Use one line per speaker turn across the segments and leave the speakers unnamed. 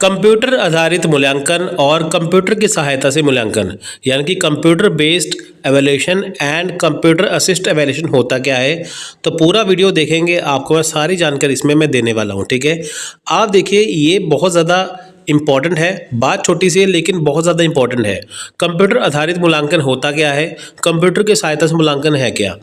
Computer आधारित मूल्यांकन और कंप्यूटर की सहायता से मूल्यांकन यानी कि computer based evaluation and computer assist evaluation होता क्या है। तो पूरा वीडियो देखेंगे, आपको मैं सारी जानकारी इसमें मैं देने वाला हूँ। ठीक है, आप देखिए ये बहुत ज़्यादा इंपॉर्टेंट है, बात छोटी सी है लेकिन बहुत ज़्यादा इंपॉर्टेंट है। कंप्यूटर आधारित मूल्यांकन होता क्या है, कंप्यूटर की सहायता से मूल्यांकन है क्या।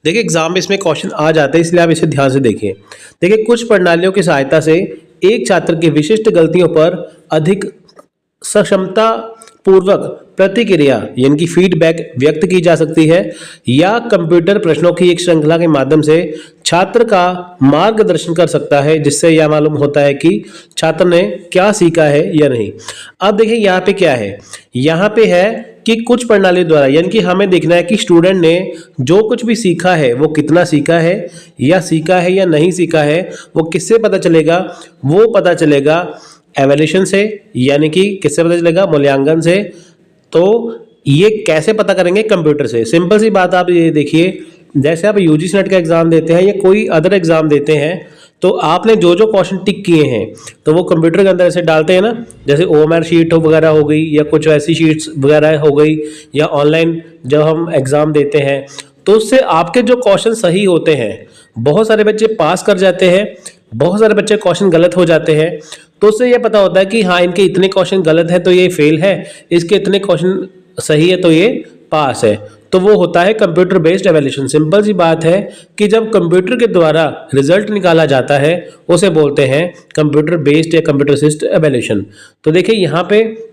देखिए एग्जाम में इसमें क्वेश्चन आ जाते हैं, इसलिए आप इसे ध्यान से देखिए। देखिए कुछ प्रणालियों की सहायता से एक छात्र की विशिष्ट गलतियों पर अधिक सक्षमता पूर्वक प्रतिक्रिया यानी कि फीडबैक व्यक्त की जा सकती है, या कंप्यूटर प्रश्नों की एक श्रृंखला के माध्यम से छात्र का मार्गदर्शन कर सकता है, जिससे यह मालूम होता है कि छात्र ने क्या सीखा है या नहीं। अब देखिए यहाँ पे क्या है, यहाँ पे है कि कुछ प्रणाली द्वारा यानी कि हमें देखना है कि स्टूडेंट ने जो कुछ भी सीखा है वो कितना सीखा है या नहीं सीखा है। वो किससे पता चलेगा, वो पता चलेगा एवेल्यूशन से, यानी कि किससे पता चलेगा, मूल्यांकन से। तो ये कैसे पता करेंगे, कंप्यूटर से। सिंपल सी बात, आप ये देखिए जैसे आप यूजीसी नेट का एग्जाम देते हैं या कोई अदर एग्जाम देते हैं, तो आपने जो जो क्वेश्चन टिक किए हैं तो वो कंप्यूटर के अंदर ऐसे डालते हैं ना, जैसे ओएमआर शीट वगैरह हो गई या कुछ ऐसी शीट्स वगैरह हो गई, या ऑनलाइन जब हम एग्जाम देते हैं तो उससे आपके जो क्वेश्चन सही होते हैं, बहुत सारे बच्चे पास कर जाते हैं, बहुत सारे बच्चे क्वेश्चन गलत हो जाते हैं। तो उससे ये पता होता है कि हाँ इनके इतने क्वेश्चन गलत है तो ये फेल है, इसके इतने क्वेश्चन सही है तो ये पास है। तो वो होता है कंप्यूटर बेस्ड एवेल्यूशन। सिंपल सी बात है कि जब कंप्यूटर के द्वारा रिजल्ट निकाला जाता है उसे बोलते हैं कंप्यूटर बेस्ड या कंप्यूटर असिस्ट एवेल्यूशन। तो देखिए यहाँ पे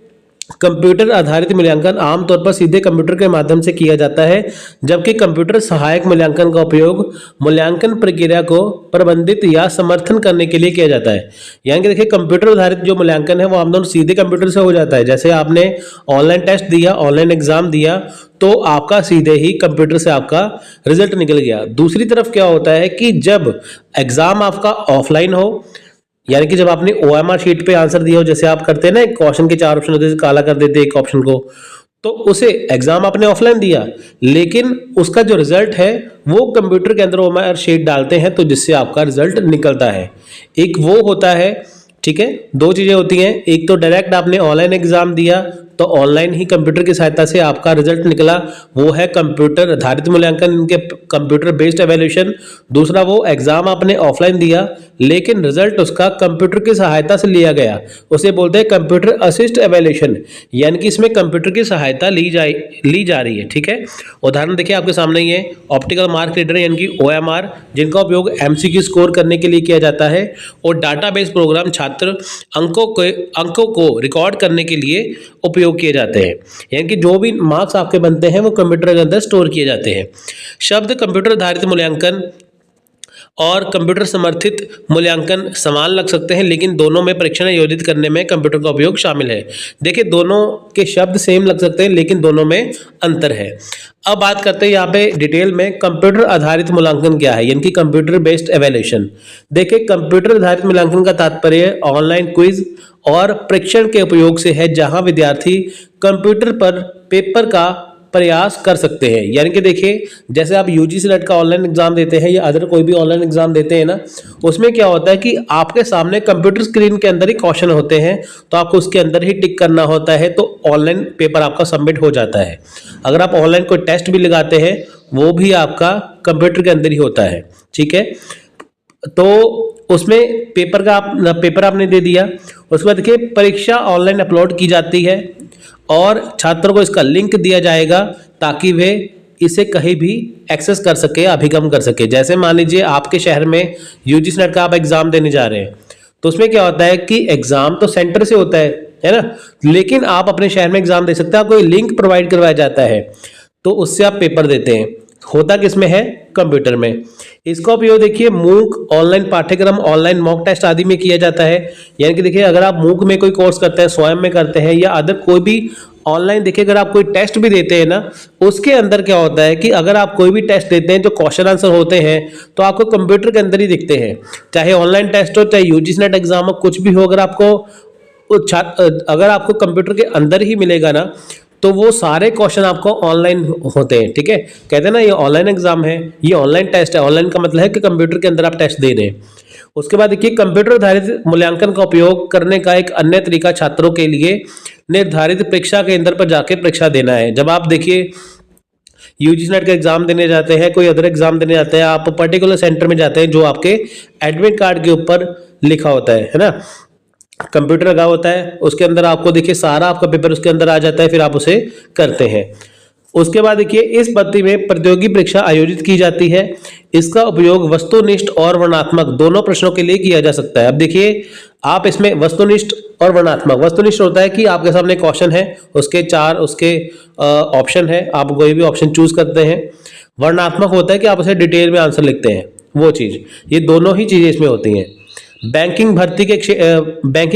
कंप्यूटर आधारित मूल्यांकन आमतौर पर सीधे कंप्यूटर के माध्यम से किया जाता है, जबकि कंप्यूटर सहायक मूल्यांकन का उपयोग मूल्यांकन प्रक्रिया को प्रबंधित या समर्थन करने के लिए किया जाता है। यानी कि देखिए कंप्यूटर आधारित जो मूल्यांकन है वो आमतौर सीधे कंप्यूटर से हो जाता है। जैसे आपने ऑनलाइन टेस्ट दिया, ऑनलाइन एग्जाम दिया, तो आपका सीधे ही कंप्यूटर से आपका रिजल्ट निकल गया। दूसरी तरफ क्या होता है कि जब एग्जाम आपका ऑफलाइन हो, यानी कि जब आपने ओएमआर शीट पे आंसर दिया हो, जैसे आप करते हैं ना, एक क्वेश्चन के 4 ऑप्शन होते हैं, काला कर देते हैं एक ऑप्शन को, तो उसे एग्जाम आपने ऑफलाइन दिया, लेकिन उसका जो रिजल्ट है वो कंप्यूटर के अंदर ओएमआर शीट डालते हैं, तो जिससे आपका रिजल्ट निकलता है। एक वो होता है, ठीक है, दो चीजें होती हैं, एक तो डायरेक्ट आपने ऑनलाइन एग्जाम दिया तो ऑनलाइन ही कंप्यूटर की सहायता से आपका रिजल्ट निकला, वो है कंप्यूटर आधारित मूल्यांकन, इनके कंप्यूटर बेस्ड एवेल्यूशन। दूसरा वो एग्जाम आपने ऑफलाइन दिया लेकिन रिजल्ट उसका कंप्यूटर की सहायता से लिया गया, उसे बोलते हैं कंप्यूटर असिस्ट एवेल्यूशन, यानी कि इसमें कंप्यूटर की सहायता ली जा रही है। ठीक है, उदाहरण देखिए आपके सामने ये ऑप्टिकल मार्क रीडर यानी कि ओएमआर, जिनका उपयोग एमसीक्यू स्कोर करने के लिए किया जाता है, और डाटाबेस प्रोग्राम छात्र अंकों को रिकॉर्ड करने के लिए उपयोग किए जाते हैं। यानी कि जो भी मार्क्स आपके बनते हैं वो कंप्यूटर के अंदर स्टोर किए जाते हैं। शब्द कंप्यूटर आधारित मूल्यांकन और कंप्यूटर समर्थित मूल्यांकन समान लग सकते हैं, लेकिन दोनों में परीक्षण आयोजित करने में कंप्यूटर का उपयोग शामिल है। देखिए दोनों के शब्द सेम लग सकते हैं लेकिन दोनों में अंतर है। अब बात करते हैं यहाँ पे डिटेल में कंप्यूटर आधारित मूल्यांकन क्या है, यानी कि कंप्यूटर बेस्ड एवेल्यूशन। देखिए कंप्यूटर आधारित मूल्यांकन का तात्पर्य ऑनलाइन क्विज और परीक्षण के उपयोग से है, जहां विद्यार्थी कंप्यूटर पर पेपर का प्रयास कर सकते हैं। यानी कि देखिए जैसे आप यूजीसी नेट का ऑनलाइन एग्जाम देते हैं या अदर कोई भी ऑनलाइन एग्जाम देते हैं ना, उसमें क्या होता है कि आपके सामने कंप्यूटर स्क्रीन के अंदर ही क्वेश्चन होते हैं, तो आपको उसके अंदर ही टिक करना होता है, तो ऑनलाइन पेपर आपका सबमिट हो जाता है। अगर आप ऑनलाइन कोई टेस्ट भी लगाते हैं वो भी आपका कंप्यूटर के अंदर ही होता है। ठीक है, तो उसमें पेपर आपने दे दिया, उसके बाद देखिए परीक्षा ऑनलाइन अपलोड की जाती है और छात्रों को इसका लिंक दिया जाएगा ताकि वे इसे कहीं भी एक्सेस कर सके, अभिगम कर सके। जैसे मान लीजिए आपके शहर में यूजीसी नेट का आप एग्जाम देने जा रहे हैं, तो उसमें क्या होता है कि एग्जाम तो सेंटर से होता है ना, लेकिन आप अपने शहर में एग्जाम दे सकते हैं, आपको लिंक प्रोवाइड करवाया जाता है, तो उससे आप पेपर देते हैं। होता किसमें है, कंप्यूटर में। इसका उपयोग देखिए मूक ऑनलाइन पाठ्यक्रम, ऑनलाइन मॉक टेस्ट आदि में किया जाता है। यानी कि देखिए अगर आप मूक में कोई कोर्स करते हैं, स्वयं में करते हैं, या अदर कोई भी ऑनलाइन देखिए अगर आप कोई टेस्ट भी देते हैं ना, उसके अंदर क्या होता है कि अगर आप कोई भी टेस्ट देते हैं जो क्वेश्चन आंसर होते हैं तो आपको कंप्यूटर के अंदर ही दिखते हैं। चाहे ऑनलाइन टेस्ट हो, चाहे यूजीसी नेट एग्जाम हो, कुछ भी हो, अगर आपको कंप्यूटर के अंदर ही मिलेगा ना, तो वो सारे क्वेश्चन आपको ऑनलाइन होते हैं। ठीक है, कहते हैं ना ये ऑनलाइन एग्जाम है, ये ऑनलाइन टेस्ट है। ऑनलाइन का मतलब है कि कंप्यूटर के अंदर आप टेस्ट दे रहे हैं। उसके बाद देखिए कंप्यूटर आधारित मूल्यांकन का उपयोग करने का एक अन्य तरीका छात्रों के लिए निर्धारित परीक्षा केंद्र पर जाके परीक्षा देना है। जब आप देखिए यूजीसी नेट का एग्जाम देने जाते हैं, कोई अदर एग्जाम देने जाते हैं, आप पर्टिकुलर सेंटर में जाते हैं जो आपके एडमिट कार्ड के ऊपर लिखा होता है ना, कंप्यूटर लगा होता है, उसके अंदर आपको देखिए सारा आपका पेपर उसके अंदर आ जाता है, फिर आप उसे करते हैं। उसके बाद देखिए इस पद्धति में प्रतियोगी परीक्षा आयोजित की जाती है। इसका उपयोग वस्तुनिष्ठ और वर्णनात्मक दोनों प्रश्नों के लिए किया जा सकता है। अब देखिए आप इसमें वस्तुनिष्ठ और वर्णनात्मक, वस्तुनिष्ठ होता है कि आपके सामने क्वेश्चन है, उसके 4 उसके ऑप्शन है, आप कोई भी ऑप्शन चूज करते हैं। वर्णनात्मक होता है कि आप उसे डिटेल में आंसर लिखते हैं, वो चीज, ये दोनों ही चीजें इसमें होती हैं। बैंकिंग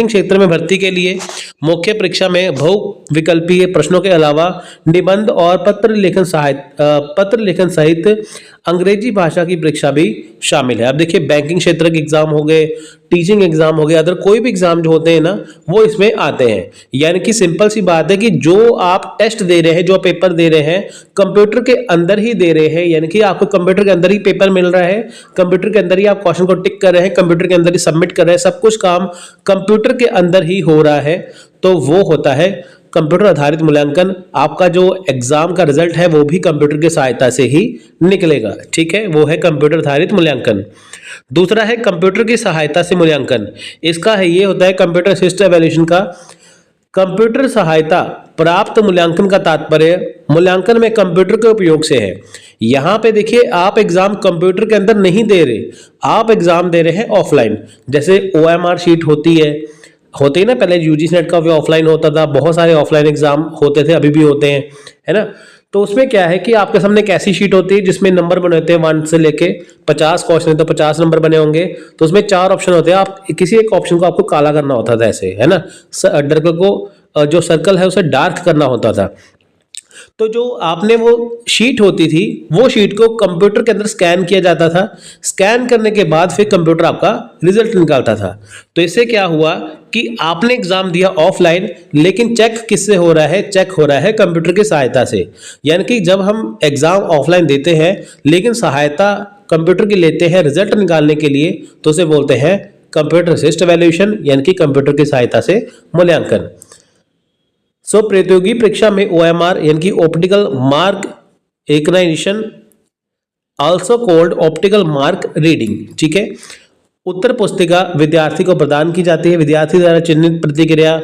क्षेत्र में भर्ती के लिए मुख्य परीक्षा में बहुविकल्पीय प्रश्नों के अलावा निबंध और पत्र लेखन सहित अंग्रेजी भाषा की परीक्षा भी शामिल है। अब देखिए बैंकिंग क्षेत्र के एग्जाम हो गए, टीचिंग एग्जाम हो गए, अदर कोई भी एग्जाम जो होते हैं ना वो इसमें आते हैं। यानी कि सिंपल सी बात है कि जो आप टेस्ट दे रहे हैं, जो पेपर दे रहे हैं, कंप्यूटर के अंदर ही दे रहे हैं, यानी कि आपको कंप्यूटर के अंदर ही पेपर मिल रहा है, कंप्यूटर के अंदर ही आप क्वेश्चन को टिक कर रहे हैं, कंप्यूटर के अंदर ही सबमिट कर रहे हैं, सब कुछ काम कंप्यूटर के अंदर ही हो रहा है, तो वो होता है कंप्यूटर आधारित मूल्यांकन। आपका जो एग्जाम का रिजल्ट है वो भी कंप्यूटर की सहायता से ही निकलेगा, ठीक है, वो है कंप्यूटर आधारित मूल्यांकन। दूसरा है कंप्यूटर की सहायता से मूल्यांकन। इसका है ये होता है कंप्यूटर असिस्टेड इवैल्यूएशन का कंप्यूटर सहायता प्राप्त मूल्यांकन का तात्पर्य मूल्यांकन में कंप्यूटर के उपयोग से है। यहां पे देखिए आप एग्जाम कंप्यूटर के अंदर नहीं दे रहे, आप एग्जाम दे रहे हैं ऑफलाइन। जैसे OMR शीट होती है ना, पहले यूजीसी नेट का भी ऑफलाइन होता था, बहुत सारे ऑफलाइन एग्जाम होते थे, अभी भी होते हैं, है ना। तो उसमें क्या है कि आपके सामने एक ऐसी शीट होती है जिसमें नंबर बने होते हैं 1 से लेके 50 क्वेश्चन है तो 50 नंबर बने होंगे, तो उसमें 4 ऑप्शन होते हैं, आप किसी एक ऑप्शन को आपको काला करना होता था ऐसे, है ना, जो सर्कल है उसे डार्क करना होता था। तो जो आपने वो शीट होती थी, वो शीट को कंप्यूटर के अंदर स्कैन किया जाता था, स्कैन करने के बाद फिर कंप्यूटर आपका रिजल्ट निकालता था। तो इससे क्या हुआ कि आपने एग्जाम दिया ऑफलाइन, लेकिन चेक किससे हो रहा है, चेक हो रहा है कंप्यूटर की सहायता से। यानी कि जब हम एग्जाम ऑफलाइन देते हैं लेकिन सहायता कंप्यूटर की लेते हैं रिजल्ट निकालने के लिए, तो उसे बोलते हैं कंप्यूटर असिस्टेड इवैल्यूएशन, यानी कि कंप्यूटर की सहायता से मूल्यांकन। प्रतियोगी परीक्षा में OMR यानी कि optical mark recognition, also called optical mark reading, ठीक है, उत्तर पुस्तिका विद्यार्थी को प्रदान की जाती है। विद्यार्थी द्वारा चिन्हित प्रतिक्रिया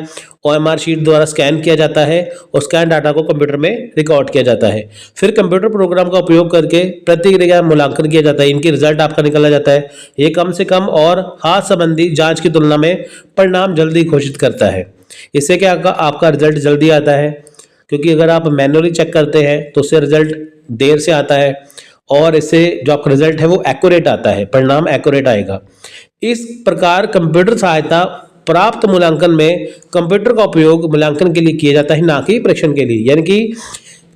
OMR शीट द्वारा स्कैन किया जाता है और स्कैन डाटा को कंप्यूटर में रिकॉर्ड किया जाता है। फिर कंप्यूटर प्रोग्राम का उपयोग करके प्रतिक्रिया मूल्यांकन किया जाता है, इनकी रिजल्ट आपका निकाला जाता है। ये कम से कम और हाथ संबंधी जांच की तुलना में परिणाम जल्दी घोषित करता है। इससे क्या आपका रिजल्ट जल्दी आता है, क्योंकि अगर आप मैन्युअली चेक करते हैं तो उससे रिजल्ट देर से आता है, और इससे जो आपका रिजल्ट है वो एक्यूरेट आता है, परिणाम एक्यूरेट आएगा। इस प्रकार कंप्यूटर सहायता प्राप्त मूल्यांकन में कंप्यूटर का उपयोग मूल्यांकन के लिए किया जाता है, ना कि परीक्षण के लिए। यानी कि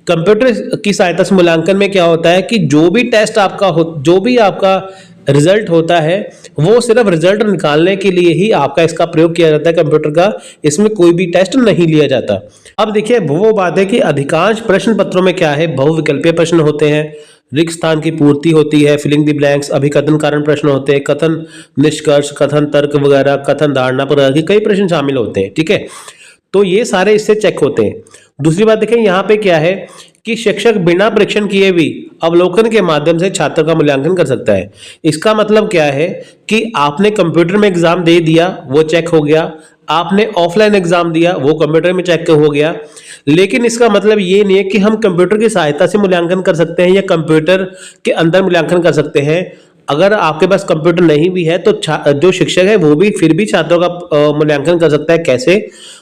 कंप्यूटर की सहायता से मूल्यांकन में क्या होता है कि जो भी टेस्ट आपका जो भी आपका रिजल्ट होता है वो सिर्फ रिजल्ट निकालने के लिए ही आपका इसका प्रयोग किया जाता है कंप्यूटर का, इसमें कोई भी टेस्ट नहीं लिया जाता। अब देखिए वो बात है कि अधिकांश प्रश्न पत्रों में क्या है, बहुविकल्पीय प्रश्न होते हैं, रिक्त स्थान की पूर्ति होती है, फिलिंग द ब्लैंक्स, अभिकथन कारण प्रश्न होते हैं, कथन निष्कर्ष, कथन तर्क वगैरह, कथन धारणा पर कई प्रश्न शामिल होते हैं, ठीक है। तो ये सारे इससे चेक होते हैं। दूसरी बात देखें यहाँ पे क्या है कि शिक्षक बिना परीक्षण किए भी अवलोकन के माध्यम से छात्र का मूल्यांकन कर सकता है। इसका मतलब क्या है कि आपने कंप्यूटर में एग्जाम दे दिया, वो चेक हो गया, आपने ऑफलाइन एग्जाम दिया, वो कंप्यूटर में चेक हो गया, लेकिन इसका मतलब ये नहीं है कि हम कंप्यूटर की सहायता से मूल्यांकन कर सकते हैं या कंप्यूटर के अंदर मूल्यांकन कर सकते हैं। अगर आपके पास कंप्यूटर नहीं भी है तो जो शिक्षक है वो भी फिर भी छात्रों का मूल्यांकन कर सकता है। कैसे?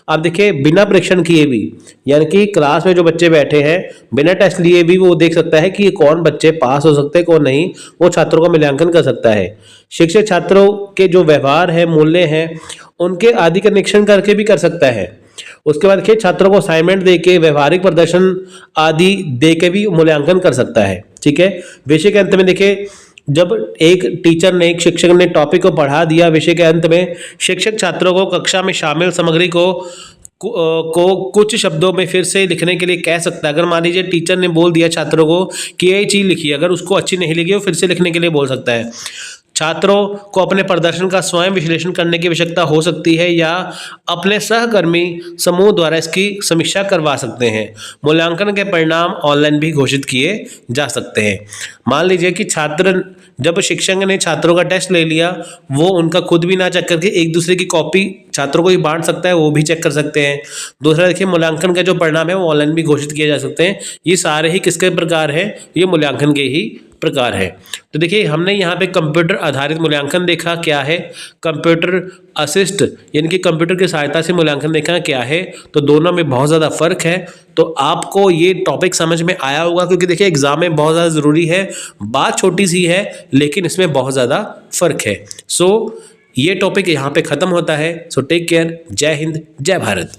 आप देखिए बिना परीक्षण किए भी, यानी कि क्लास में जो बच्चे बैठे हैं बिना टेस्ट लिए भी वो देख सकता है कि कौन बच्चे पास हो सकते हैं कौन नहीं, वो छात्रों का मूल्यांकन कर सकता है। शिक्षक छात्रों के जो व्यवहार है, मूल्य हैं, उनके आदि का निरीक्षण करके भी कर सकता है। उसके बाद देखिए छात्रों को असाइनमेंट देके, व्यवहारिक प्रदर्शन आदि देके भी मूल्यांकन कर सकता है, ठीक है। विषय के अंत में देखिए जब एक टीचर ने, एक शिक्षक ने टॉपिक को पढ़ा दिया, विषय के अंत में शिक्षक छात्रों को कक्षा में शामिल सामग्री को कुछ शब्दों में फिर से लिखने के लिए कह सकता है। अगर मान लीजिए टीचर ने बोल दिया छात्रों को कि ये चीज लिखिए, अगर उसको अच्छी नहीं लगी वो फिर से लिखने के लिए बोल सकता है। छात्रों को अपने प्रदर्शन का स्वयं विश्लेषण करने की आवश्यकता हो सकती है या अपने सहकर्मी समूह द्वारा इसकी समीक्षा करवा सकते हैं। मूल्यांकन के परिणाम ऑनलाइन भी घोषित किए जा सकते हैं। मान लीजिए कि छात्र, जब शिक्षक ने छात्रों का टेस्ट ले लिया, वो उनका खुद भी ना चेक करके एक दूसरे की कॉपी छात्रों को ही बांट सकता है, वो भी चेक कर सकते हैं। दूसरा देखिए, मूल्यांकन का जो परिणाम है वो ऑनलाइन भी घोषित किए जा सकते हैं। ये सारे ही किसके प्रकार हैं? ये मूल्यांकन के ही प्रकार है। तो देखिए, हमने यहाँ पे कंप्यूटर आधारित मूल्यांकन देखा क्या है, कंप्यूटर असिस्ट यानी कि कंप्यूटर की सहायता से मूल्यांकन देखा क्या है। तो दोनों में बहुत ज़्यादा फर्क है। तो आपको ये टॉपिक समझ में आया होगा, क्योंकि देखिए एग्जाम में बहुत ज़्यादा ज़रूरी है। बात छोटी सी है लेकिन इसमें बहुत ज़्यादा फर्क है। सो ये टॉपिक यहाँ पे ख़त्म होता है। So take care. जय हिंद, जय भारत।